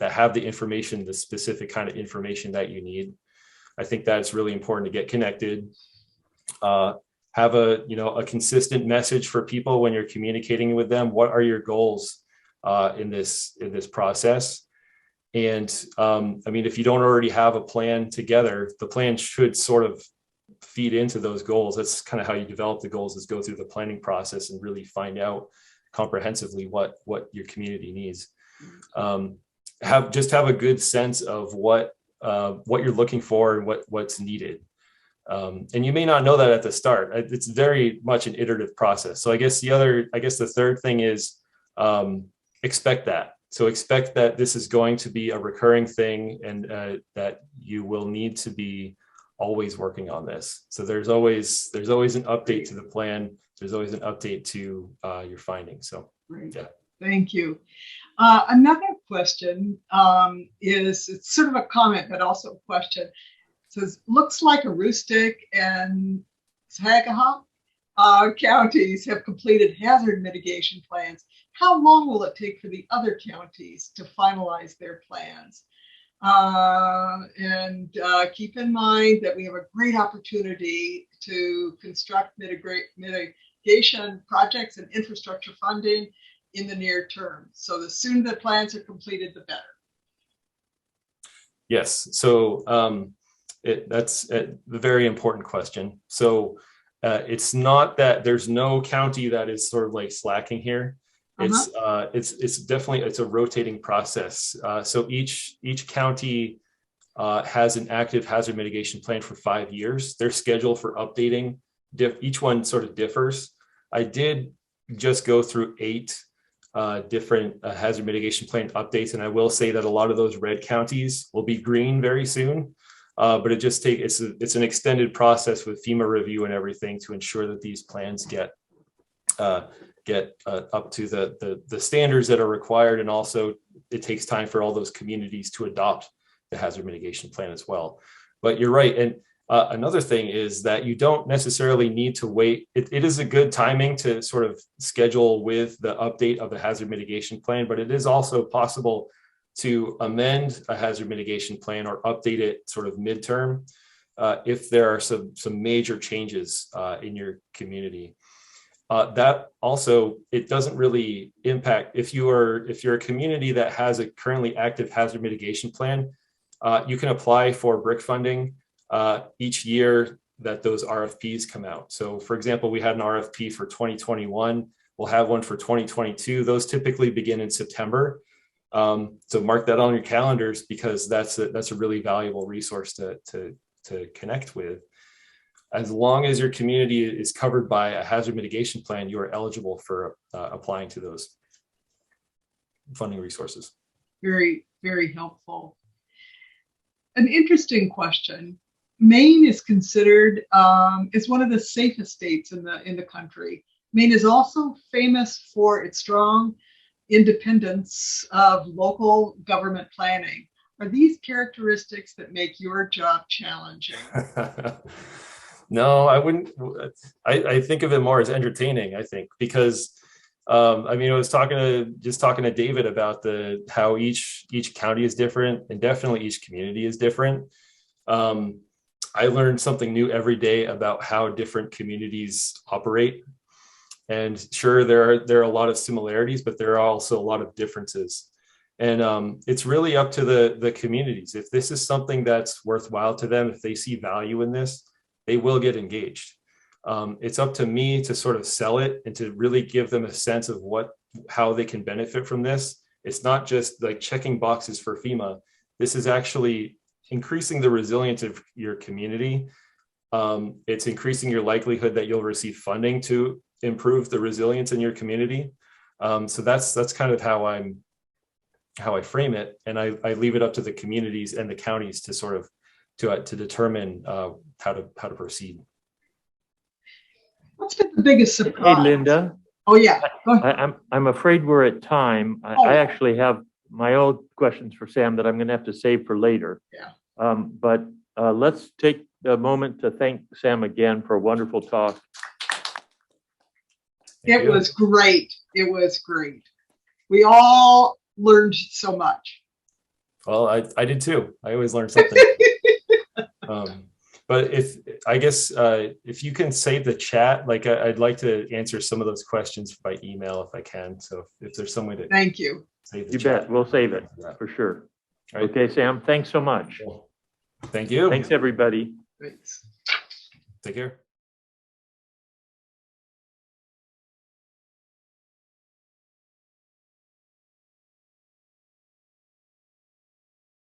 have the information, the specific kind of information that you need. I think that's really important to get connected. Have a consistent message for people when you're communicating with them. What are your goals in this process? And I mean, if you don't already have a plan together, the plan should sort of feed into those goals. That's kind of how you develop the goals, is go through the planning process and really find out comprehensively what your community needs. Have a good sense of what you're looking for and what's needed. And you may not know that at the start. It's very much an iterative process. So I guess the third thing is expect that. So expect that this is going to be a recurring thing, and that you will need to be always working on this. So there's always an update to the plan. There's always an update to your findings. So yeah. Thank you. Another question is, it's sort of a comment, but also a question. It says, looks like Aroostook and Saginaw counties have completed hazard mitigation plans. How long will it take for the other counties to finalize their plans? And keep in mind that we have a great opportunity to construct mitigation projects and infrastructure funding in the near term. So the sooner the plans are completed, the better. Yes. So that's a very important question. So it's not that there's no county that is sort of like slacking here. It's definitely, it's a rotating process. So each county has an active hazard mitigation plan for 5 years. Their schedule for updating, each one sort of differs. I did just go through 8 different hazard mitigation plan updates, and I will say that a lot of those red counties will be green very soon. But it's an extended process with FEMA review and everything to ensure that these plans get up to the standards that are required. And also it takes time for all those communities to adopt the hazard mitigation plan as well. But you're right. And another thing is that you don't necessarily need to wait. It is a good timing to sort of schedule with the update of the hazard mitigation plan, but it is also possible to amend a hazard mitigation plan or update it sort of midterm if there are some major changes in your community. That also, it doesn't really impact if you're a community that has a currently active hazard mitigation plan. You can apply for BRIC funding each year that those RFPs come out. So for example, we had an RFP for 2021. We'll have one for 2022. Those typically begin in September. So mark that on your calendars, because that's a really valuable resource to connect with. As long as your community is covered by a hazard mitigation plan, you are eligible for applying to those funding resources. Very, very helpful. An interesting question. Maine is considered as one of the safest states in the country. Maine is also famous for its strong independence of local government planning. Are these characteristics that make your job challenging? No, I wouldn't. I think of it more as entertaining, I think, because I mean, I was talking to David about how each county is different, and definitely each community is different. I learned something new every day about how different communities operate. And sure, there are a lot of similarities, but there are also a lot of differences. And it's really up to the communities. If this is something that's worthwhile to them, if they see value in this, they will get engaged. It's up to me to sort of sell it and to really give them a sense of how they can benefit from this. It's not just like checking boxes for FEMA. This is actually increasing the resilience of your community. It's increasing your likelihood that you'll receive funding to improve the resilience in your community. So that's kind of how I frame it, and I leave it up to the communities and the counties to sort of to determine how to proceed. What's been the biggest surprise? Hey, Linda. Oh yeah, go ahead. I'm afraid we're at time. I actually have my own questions for Sam that I'm going to have to save for later. Yeah. But let's take a moment to thank Sam again for a wonderful talk. It was great. It was great. We all learned so much. Well, I did too. I always learn something. But if you can save the chat, like I'd like to answer some of those questions by email if I can. So if there's some way to thank you. Save the You chat, bet. We'll save it for sure. All right. Okay, Sam, thanks so much. Thank you. Thanks, everybody. Thanks. Take care.